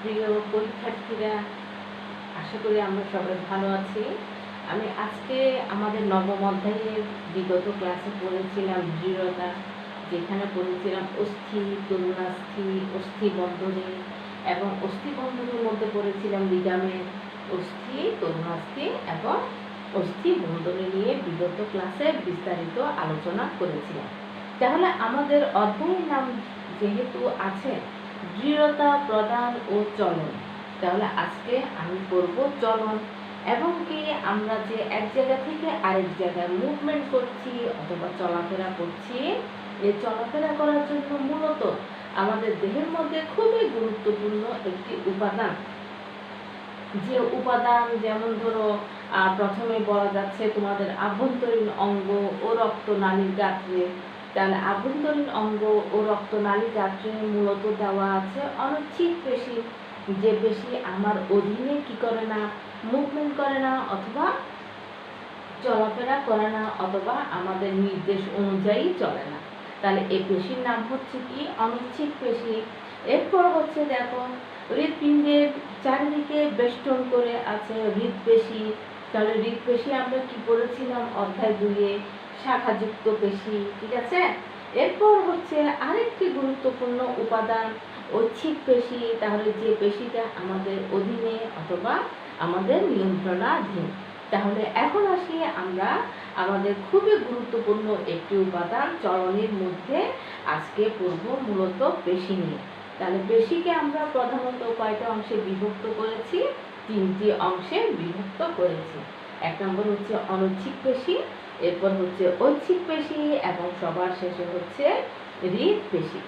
প্রিয় পরীক্ষার্থীরা, আশা করি আমরা সবাই ভালো আছি। আমি আজকে আমাদের নবম অধ্যায়ের বিগত ক্লাসে পড়েছিলাম দৃঢ়তা, যেখানে পড়েছিলাম অস্থি, তরুণাস্থি, অস্থি বন্ধনী এবং অস্থি বন্ধনীর মধ্যে পড়েছিলাম লিগামেন্ট, অস্থি, তরুণাস্থি এবং অস্থি বন্ধনী নিয়ে বিগত ক্লাসে বিস্তারিত আলোচনা করেছিলাম। তাহলে আমাদের অধ্যায়ের নাম যেহেতু আছে দৃঢ়তা প্রদান ও চলন, তাহলে আজকে আমি করব চলন এবং কি আমরা যে এক জায়গা থেকে আরেক জায়গায় মুভমেন্ট করছি অথবা চলাফেরা করছি, এই চলাফেরা করার জন্য মূলত আমাদের দেহের মধ্যে খুবই গুরুত্বপূর্ণ একটি উপাদান, যে উপাদান যেমন ধরো প্রথমে বলা যাচ্ছে তোমাদের আভ্যন্তরীণ অঙ্গ ও রক্তনালীর গাত্রে। তাহলে আভ্যন্তরীণ অঙ্গ ও রক্তনালী গাত্রে মূলত দেওয়া আছে অনিচ্ছিক পেশি, যে পেশি আমার অধীনে কি করে না, মুভমেন্ট করে না অথবা চলাফেরা করে না অথবা আমাদের নির্দেশ অনুযায়ী চলে না। তাহলে এই পেশির নাম হচ্ছে কি অনিচ্ছিক পেশি। এরপর হচ্ছে দেখো হৃৎপিণ্ডের চারিদিকে বেষ্টন করে আছে হৃৎপেশি। তাহলে হৃৎপেশি আমরা কি পড়েছিলাম অধ্যায় 2-এ, শাখাযুক্ত পেশি, ঠিক আছে। এরপর হচ্ছে আরেকটি গুরুত্বপূর্ণ উপাদান ঐচ্ছিক পেশি। তাহলে যে পেশিটা আমাদের অধীনে অথবা আমাদের নিয়ন্ত্রণাধীন। তাহলে এখন আসি আমরা আমাদের খুবই গুরুত্বপূর্ণ একটি উপাদান চলনের মধ্যে আজকে পড়ব মূলত পেশি নিয়ে। তাহলে পেশিকে আমরা প্রধানত কয়টা অংশে বিভক্ত করেছি? 3টি অংশে বিভক্ত করেছি। এক নম্বর হচ্ছে অনৈচ্ছিক পেশি, এরপর হচ্ছে ঐচ্ছিক পেশি এবং সবার শেষে হচ্ছে হৃৎপেশি।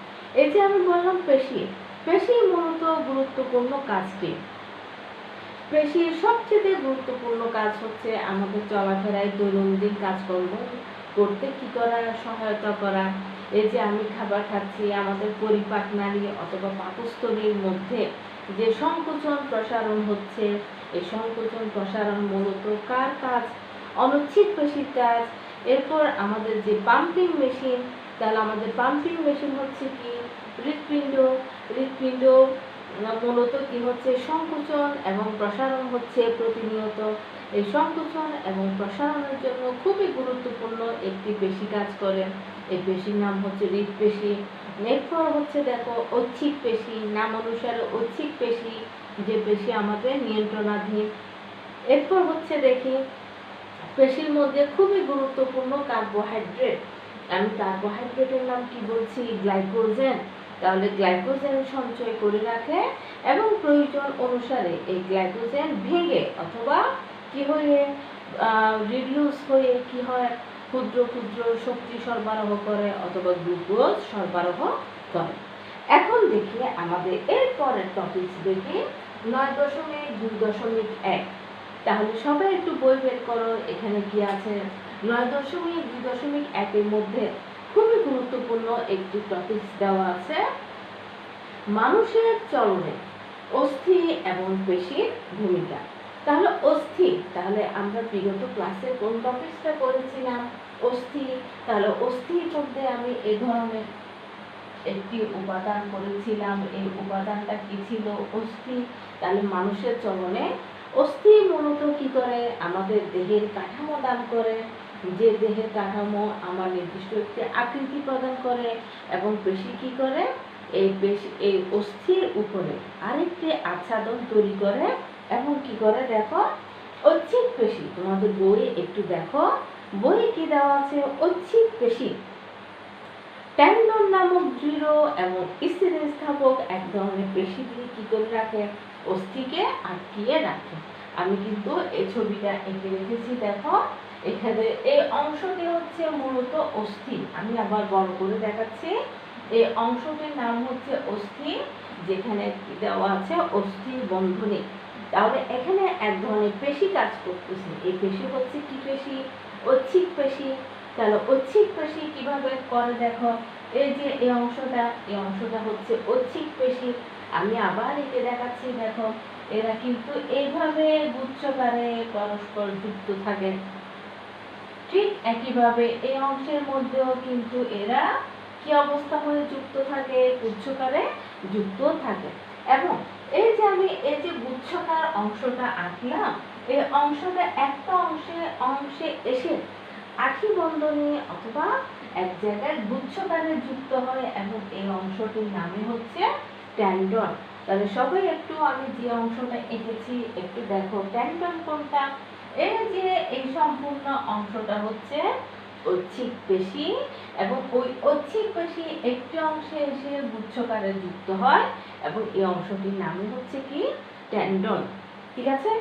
এই যে আমি বললাম পেশি, পেশির মূলত গুরুত্বপূর্ণ কাজ কি? পেশির সবচেয়ে গুরুত্বপূর্ণ কাজ হচ্ছে আমাদের চলাফেরায় দৈনন্দিন কাজকর্ম করতে কি করা, সহায়তা করা। এই যে আমি খাবার খাচ্ছি, আমাদের পরিপাক নালী অথবা পাকস্থলীর মধ্যে যে সংকোচন প্রসারণ হচ্ছে, এই সংকোচন প্রসারণ মূলত কার কাজ? অনৈচ্ছিক পেশির কাজ। এরপর আমাদের যে পাম্পিং মেশিন, তাহলে আমাদের পাম্পিং মেশিন হচ্ছে কি হৃৎপিণ্ড। হৃৎপিণ্ড মূলত কি হচ্ছে সংকোচন এবং প্রসারণ হচ্ছে প্রতিনিয়ত। এই সংকোচন এবং প্রসারণের জন্য খুবই গুরুত্বপূর্ণ একটি পেশি কাজ করে, এই পেশির নাম হচ্ছে হৃৎপেশি। এরপর হচ্ছে দেখো ঐচ্ছিক পেশি, নাম অনুসারে ঐচ্ছিক পেশি, যে পেশি আমাদের নিয়ন্ত্রণাধীন। এরপর হচ্ছে দেখি পেশির মধ্যে খুবই গুরুত্বপূর্ণ কার্বোহাইড্রেট। আমি কার্বোহাইড্রেটের নাম কি বলছি? গ্লাইকোজেন। তাহলে গ্লাইকোজেন সঞ্চয় করে রাখে এবং প্রয়োজন অনুসারে এই গ্লাইকোজেন ভেঙে অথবা কি হয়ে রিডিউস হয়ে কি হয়, ক্ষুদ্র ক্ষুদ্র শক্তি সরবরাহ করে অথবা গ্লুকোজ সরবরাহ করে। এখন দেখি আমাদের এর পরের টপিক দেখি 9.2.1। তাহলে সবাই একটু বই বের করো, এখানে কি আছে? 9.2.1 এর মধ্যে খুবই গুরুত্বপূর্ণ একটি টপিক দেওয়া আছে মানুষের চলনে অস্থি এবং পেশির ভূমিকা। তাহলে অস্থি, তাহলে আমরা বিগত ক্লাসে কোন টপিকটা করেছিলাম? অস্থি। তাহলে অস্থির মধ্যে আমি এই ধরনের একটি উপাদান করেছিলাম, এই উপাদানটা কি ছিল? অস্থি। তাহলে মানুষের চলনে অস্থি মূলত কি করে? আমাদের দেহের কাঠামো দান করে, যে দেহের কাঠামো আমার নির্দিষ্ট একটি আকৃতি প্রদান করে এবং পেশি কি করে? এই পেশি এই অস্থির উপরে আরেকটি আচ্ছাদন তৈরি করে এবং কি করে দেখো ঐচ্ছিক পেশি। তোমাদের বই একটু দেখো, বইয়ে কি দেওয়া আছে? ঐচ্ছিক পেশি টেন্ডন নামক দৃঢ় এবং স্থিতিস্থাপক এক ধরনের পেশি দিয়ে কি করে রাখে? অস্থিকে আটকিয়ে রাখে। আমি কিন্তু এই ছবিটা এঁকে রেখেছি, দেখো এখানে এই অংশটি হচ্ছে মূলত অস্থি। আমি আবার বড় করে দেখাচ্ছি, এই অংশটির নাম হচ্ছে অস্থি, যেখানে দেওয়া আছে অস্থি বন্ধনী। তাহলে এখানে এক ধরনের পেশি কাজ করতেছে, এই পেশি হচ্ছে কি পেশি? ঐচ্ছিক পেশি। তাহলে ঐচ্ছিক পেশি কিভাবে করে দেখো, এই যে এই অংশটা হচ্ছে ঐচ্ছিক পেশি। আমি আবার একে দেখাচ্ছি, দেখো এরা কিন্তু এইভাবে গুচ্ছকারে পরস্পর যুক্ত থাকে। ঠিক একইভাবে এই অংশের মধ্যেও কিন্তু এরা কি অবস্থা হয়ে যুক্ত থাকে? গুচ্ছকারে যুক্ত থাকে। এবং এই যে আমি এই যে গুচ্ছকার অংশটা আঁকলাম, এই অংশটা একটা অংশে এসে আঠি বন্ধনী অথবা এক জায়গায় গুচ্ছকারে যুক্ত হয় এবং এই অংশটির নামে হচ্ছে ট্যান্ডন। তাহলে সবাই একটু আমি যে অংশটা এঁকেছি একটু দেখো ট্যান্ডন কোনটা। এই যে এই সম্পূর্ণ অংশটা হচ্ছে ঐচ্ছিক পেশি এবং ওই ঐচ্ছিক পেশি একটি অংশে এসে গুচ্ছকারে যুক্ত হয় এবং এই অংশটির নামই হচ্ছে কি ট্যান্ডন। ঠিক আছে,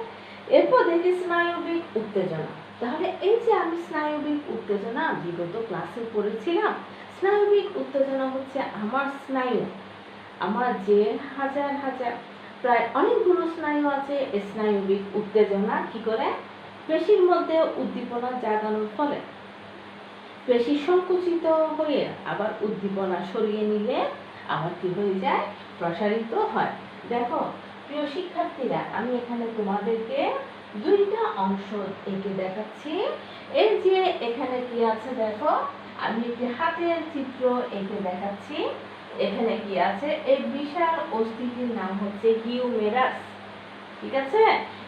এরপর দেখি স্নায়বিক উত্তেজনা। তাহলে এই যে আমি স্নায়বিক উত্তেজনা বিগত ক্লাসে পড়েছিলাম, স্নায়বিক উত্তেজনা হচ্ছে আমার স্নায়ু, আমার যে হাজার হাজার প্রায় অনেকগুলো স্নায়ু আছে, এই স্নায়বিক উত্তেজনা কি করে পেশির মধ্যে উদ্দীপনা জাগানোর ফলে পেশি সংকুচিত হয়ে আবার উদ্দীপনা সরিয়ে নিলে আবার কি হয়ে যায়, প্রসারিত হয়। দেখো প্রিয় শিক্ষার্থীরা, আমি এখানে তোমাদেরকে দুইটা অংশ এঁকে দেখাচ্ছি। এই যে এখানে কি আছে দেখো, আমি একটি হাতের চিত্র এঁকে দেখাচ্ছি। এখানে কি আছে, এই বিশাল অস্থিটির নাম হচ্ছে হিউমেরাস। ঠিক আছে,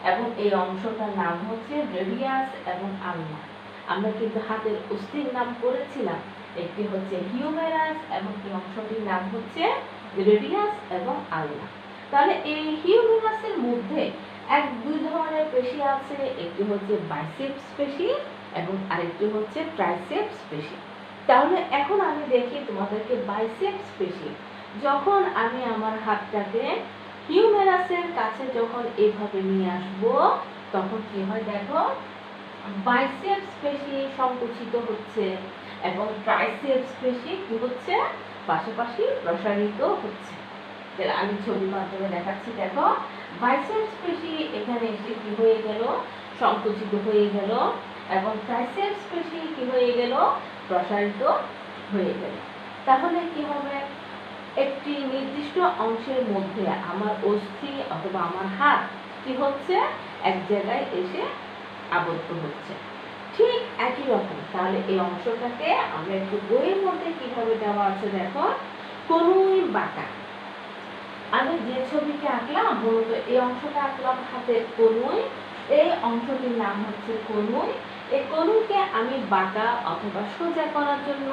এবং এই অংশটার নাম হচ্ছে রেডিয়াস এবং আলনা। আমরা কিন্তু হাতের অস্থির নাম পড়েছিলাম, একটি হচ্ছে হিউমেরাস এবং এই অংশটির নাম হচ্ছে রেডিয়াস এবং আলনা। তাহলে এই হিউমেরাসের মধ্যে দুই ধরনের পেশি আছে, একটি হচ্ছে বাইসেপস পেশি এবং আরেকটি হচ্ছে ট্রাইসেপস পেশি। তাহলে এখন আমি দেখি তোমাদেরকে বাইসেপস পেশি, যখন আমি আমার হাতটাকে হিউমেরাসের কাছে যখন এইভাবে নিয়ে আসবো তখন কি হয় দেখো, বাইসেপস পেশি সংকুচিত হচ্ছে এবং ট্রাইসেপস পেশি কি হচ্ছে পাশাপাশি প্রসারিত হচ্ছে। তাহলে আমি ছবির মাধ্যমে দেখাচ্ছি। দেখো বাইসেপস পেশি এখানে এসে কি হয়ে গেল, সংকুচিত হয়ে গেল এবং ট্রাইসেপস পেশি কি হয়ে গেল, প্রসারিত হয়ে গেল। তাহলে কি হবে, একটি নির্দিষ্ট অংশের মধ্যে আমার অস্থি অথবা আমার হাত কি হচ্ছে এক জায়গায় এসে আবদ্ধ হচ্ছে। ঠিক একই রকম তাহলে এই অংশটাকে আমরা একটু বইয়ের মধ্যে কিভাবে দেওয়া আছে দেখো, কনুই বাঁকা। আমি যে ছবিকে আঁকলাম মূলত এই অংশটা আঁকলাম হাতের কনুই, এই অংশটির নাম হচ্ছে কনুই। এই কনুইকে আমি বাঁকা অথবা সোজা করার জন্য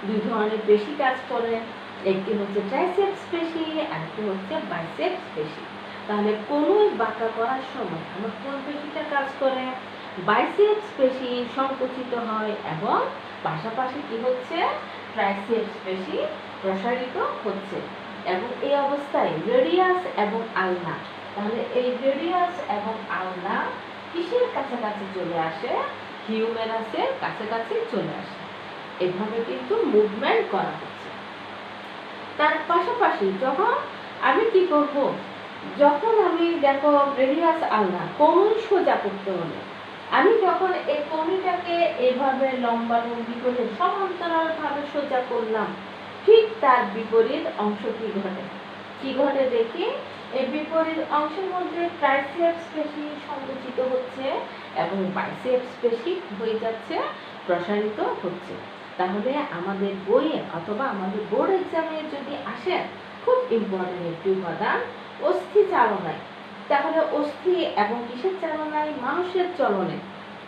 দুই ধরনের পেশি কাজ করে, একটি হচ্ছে ট্রাইসেপস পেশি আর একটি হচ্ছে বাইসেপস পেশি। তাহলে কনুই বাঁকা করার সময় আমার কোন পেশিটা কাজ করে, বাইসেপস পেশি সংকুচিত হয় এবং পাশাপাশি কি হচ্ছে, ট্রাইসেপস পেশি প্রসারিত হচ্ছে। এবং এই অবস্থায় রেডিয়াস এবং আলনা, তাহলে এই রেডিয়াস এবং আলনা কিসের কাছাকাছি চলে আসে, হিউমেরাসের কাছাকাছি চলে আসে। এভাবে কিন্তু মুভমেন্ট করা হচ্ছে। তার পাশাপাশি যখন আমি কি করব, যখন আমি দেখো রেডিয়াস আলনা কনুই সোজা করতে হলে আমি যখন এই কনুইটাকে এভাবে লম্বা লম্বি করে সমান্তরাল ভাবে সোজা করলাম, ঠিক তার বিপরীত অংশ কি ঘটে দেখি, এই বিপরীত অংশের মধ্যে ট্রাইসেপস পেশি সংকুচিত হচ্ছে এবং বাইসেপস পেশি হয়ে যাচ্ছে প্রসারিত হচ্ছে। তাহলে আমাদের বইয়ে অথবা আমাদের বোর্ড এক্সামে যদি আসে, খুব ইম্পর্টেন্ট একটি উপাদান অস্থি চালনায়। তাহলে অস্থি এবং কিসের চালনায়, মানুষের চলনে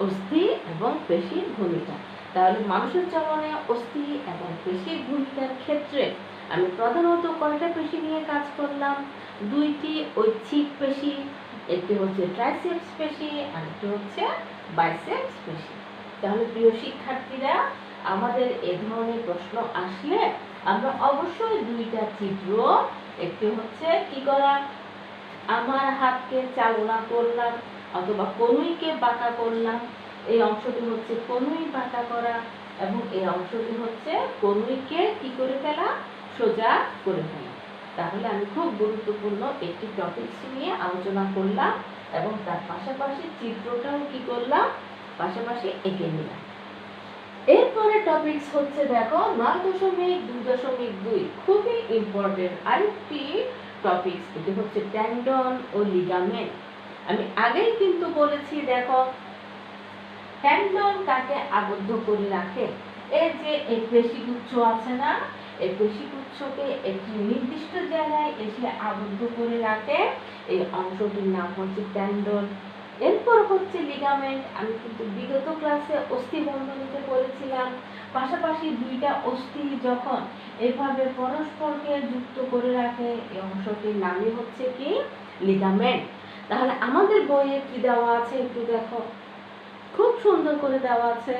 অস্থি এবং পেশির ভূমিকা। তাহলে মানুষের চলনে অস্থি এবং পেশির ভূমিকার ক্ষেত্রে আমি প্রধানত কয়টা পেশি নিয়ে কাজ করলাম, দুইটি ঐচ্ছিক পেশি, একটি হচ্ছে ট্রাইসেপস পেশি আর একটি হচ্ছে বাইসেপস পেশি। তাহলে প্রিয় শিক্ষার্থীরা, আমাদের এ ধরনের প্রশ্ন আসলে আমরা অবশ্যই দুইটা চিত্র, একটি হচ্ছে কি করা, আমার হাতকে চালনা করলাম অথবা কনুইকে বাঁকা করলাম, এই অংশটি হচ্ছে কনুই বাঁকা করা এবং এই অংশটি হচ্ছে কনুইকে কি করে ফেলা, সোজা করে ফেলা। তাহলে আমি খুব গুরুত্বপূর্ণ একটি টপিকস নিয়ে আলোচনা করলাম এবং তার পাশাপাশি চিত্রটাও কি করলাম, পাশাপাশি এঁকে নিলাম। এরপরে টপিকস হচ্ছে দেখো 9.2.2, খুবই ইম্পর্টেন্ট আরেকটি টপিকস, এটি হচ্ছে টেন্ডন ও লিগামেন্ট। আমি আগেই কিন্তু বলেছি দেখো, টেন্ডন কাকে আবদ্ধ করে রাখে, এই যে এই পেশিগুচ্ছ আছে না, এই পেশিগুচ্ছকে একটি নির্দিষ্ট জায়গায় এসে আবদ্ধ করে রাখে। এই অংশটির নাম হচ্ছে টেন্ডন। এরপর হচ্ছে লিগামেন্ট। আমি কিন্তু বিগত ক্লাসে অস্থি বন্ধনীতে পড়েছিলাম, পাশাপাশি দুইটা অস্থি যখন এভাবে পরস্পরকে যুক্ত করে রাখে এই অংশটির নামই হচ্ছে কি লিগামেন্ট। তাহলে আমাদের বইয়ে কি দেওয়া আছে একটু দেখো, খুব সুন্দর করে দেওয়া আছে।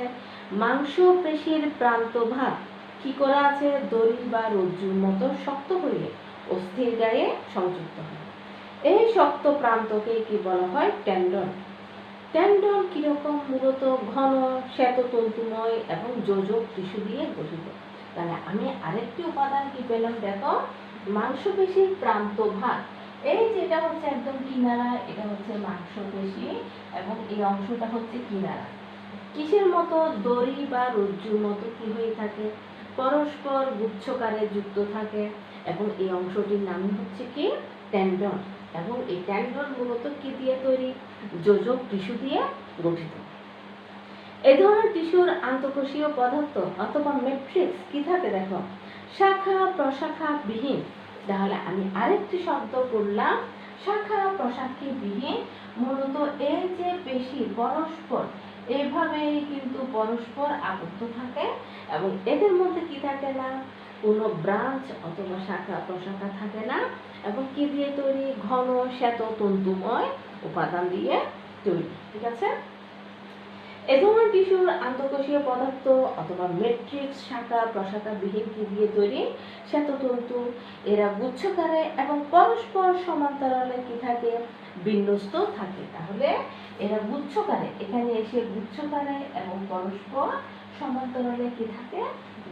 মাংসপেশির প্রান্তভাগ কি করা আছে, দড়ি বা রজ্জুর মতো শক্ত হয়ে অস্থির গায়ে সংযুক্ত হয়। এই শক্ত প্রান্তকে কি বলা হয়, টেন্ডন। টেন্ডন কিরকম, মূলত ঘন শ্বেততন্তুময় এবং যোজক টিস্যু দিয়ে গঠিত। তাহলে আমি আরেকটি উপাদান কি পেলাম দেখো, মাংসপেশির প্রান্তভাগ। এই যেটা হচ্ছে একদম কিনারা, এটা হচ্ছে মাংসপেশি এবং এই অংশটা হচ্ছে কিনারা। কিসের মতো, দড়ি বা রজ্জুর মতো কি হয়ে থাকে, পরস্পর গুচ্ছকারে যুক্ত থাকে এবং এই অংশটির নাম হচ্ছে কি টেন্ডন। এবং এই টেন্ডন মূলত কি দিয়ে তৈরি, যোজক টিস্যু দিয়ে গঠিত। এই ধরনের টিস্যুর আন্তঃকোষীয় পদার্থ অথবা ম্যাট্রিক্স কি থাকে দেখো, শাখা প্রশাখা বিহীন। তাহলে আমি আরেকটি শব্দ করলাম, শাখা প্রশাখী বিহীন। মূলত এই যে পেশি পরস্পর এইভাবে কিন্তু পরস্পর আবদ্ধ থাকে এবং এদের মধ্যে কি থাকে না, কোনো ব্রাঞ্চ অথবা শাখা প্রশাখা থাকে না এবং কি দিয়ে তৈরি, ঘন শ্বেততন্তুময় উপাদান দিয়ে তৈরি। ঠিক আছে, এ ধরনের টিস্যুর আন্তঃকোষীয় পদার্থ অথবা ম্যাট্রিক্স শাখা প্রশাখা বিহীন কি দিয়ে তৈরি, শ্বেততন্তু। এরা গুচ্ছকারে এবং পরস্পর সমান্তরালে কি থাকে, বিন্যস্ত থাকে। তাহলে এরা গুচ্ছকারে, এখানে এসে গুচ্ছকারে এবং পরস্পর সমান্তরালে কি থাকে,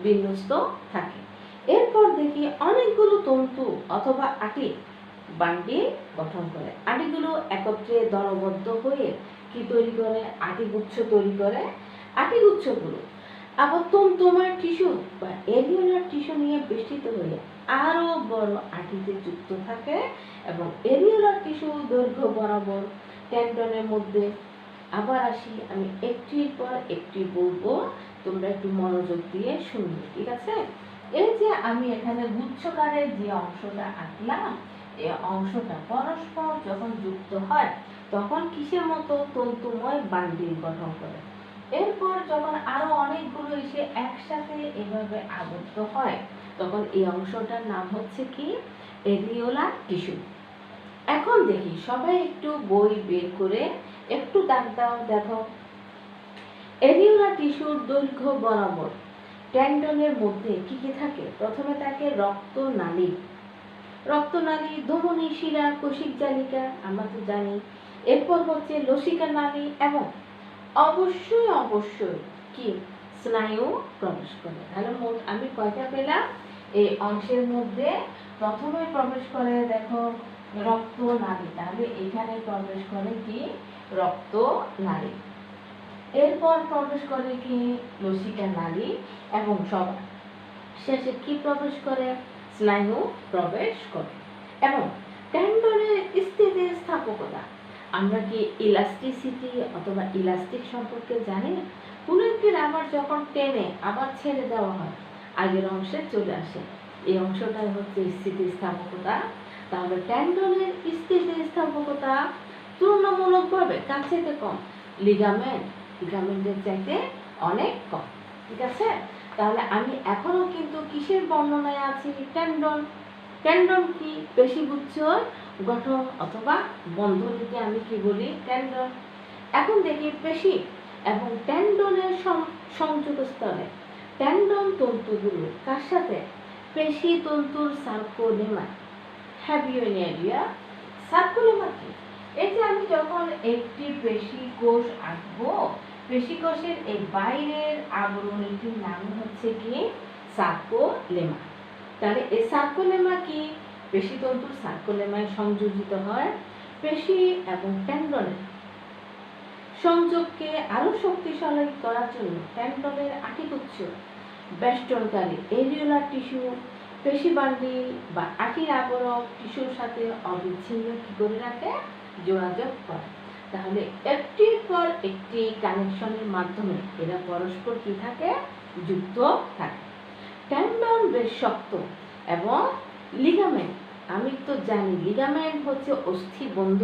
বিন্যস্ত থাকে। এরপর দেখি অনেকগুলো তন্তু অথবা আটি বান্ডিল গঠন করে। আটিগুলো একত্রে দলবদ্ধ হয়ে কি তৈরি করে, আটিগুচ্ছ তৈরি করে। আটিগুচ্ছগুলো আবার তন্তুময় টিস্যু বা এরিওলার টিস্যু নিয়ে বেষ্টিত হয়ে আরো বড় আটিতে যুক্ত থাকে এবং এরিওলার টিস্যু দৈর্ঘ্য বরাবর টেন্ডনের মধ্যে। আবার আসি, আমি একটির পর একটি বলবো, তোমরা একটু মনোযোগ দিয়ে শুনবে। ঠিক আছে, এই যে আমি এখানে গুচ্ছকারে যে অংশটা আঁকলাম, এই অংশটা পরস্পর যখন যুক্ত হয় তখন কিসের মতো, তন্তুময় বান্ডিল গঠন করে। এরপর যখন আরো অনেকগুলো এসে একসাথে এভাবে আবদ্ধ হয় তখন এই অংশটার নাম হচ্ছে কি, এরিওলার টিস্যু। এখন দেখি সবাই একটু বই বের করে একটু দাগ দাও। দেখো, এরিওলার টিস্যুর দৈর্ঘ্য বরাবর টেন্ডনের মধ্যে কি কি থাকে, প্রথমে থাকে রক্তনালী। রক্তনালী, ধমনী, শিরা, কোষিক জালিকা আমরা তো জানি। এরপর হচ্ছে লসিকা নালী এবং অবশ্যই কি স্নায়ু প্রবেশ করে। তাহলে মোট আমি কয়টা পেলাম, এই অংশের মধ্যে প্রথমে প্রবেশ করে দেখো রক্তনালী। তাহলে এখানে প্রবেশ করে কি রক্তনালী, এরপর প্রবেশ করে কি লসিকা নালী এবং সবার শেষে কি প্রবেশ করে, স্নায়ু প্রবেশ করে। এবং টেন্ডনের স্থিতিস্থাপকতা, আমরা কি ইলাস্টিসিটি অথবা ইলাস্টিক সম্পর্কে জানি। কোনো একটি রাবার যখন টেনে আবার ছেড়ে দেওয়া হয় আগের অংশে চলে আসে, এই অংশটাই হচ্ছে স্থিতিস্থাপকতা। তাহলে টেন্ডনের স্থিতিস্থাপকতা তুলনামূলকভাবে কার চাইতে কম, লিগামেন্টের চাইতে অনেক কম। ঠিক আছে, তাহলে আমি এখনো কিন্তু কিসের বর্ণনায় আছি, টেন্ডন। টেন্ডন কি, পেশিগুচ্ছ গঠন অথবা বন্ধনীকে আমি কি বলি, টেন্ডন। এখন দেখি পেশি এবং টেন্ডনের সংযোগ স্থলে টেন্ডন তন্তুগুলো কার সাথে, পেশি তন্তুর সার্কোলেমা। হ্যাভিওনিয়া সার্কোলেমা কি, এই যে আমি যখন একটি পেশি কোষ আঁকবো, পেশি কোষের এই বাইরের আবরণীটির নাম হচ্ছে কি সার্কোলেমা। তাহলে এই সার্কোলেমা কি, পেশিতন্তুর সার্কোলেমায় সংযোজিত হয়। পেশি এবং টেন্ডনের সংযোগকে আরো শক্তিশালী করার জন্য টেন্ডনের আটিগুচ্ছ বেষ্টনকারী এরিওলার টিস্যু পেশি বান্ডিল বা আটির আবরক টিস্যুর সাথে অবিচ্ছিন্ন কি করে রাখে, যোগাযোগ করে। তাহলে একটির পর একটি কানেকশনের মাধ্যমে এরা পরস্পর কি থাকে, যুক্ত থাকে। টেন্ডন বেশ শক্ত এবং লিগামেন্ট, আমি তো জানি লিগামেন্ট হচ্ছে অস্থি বন্ধ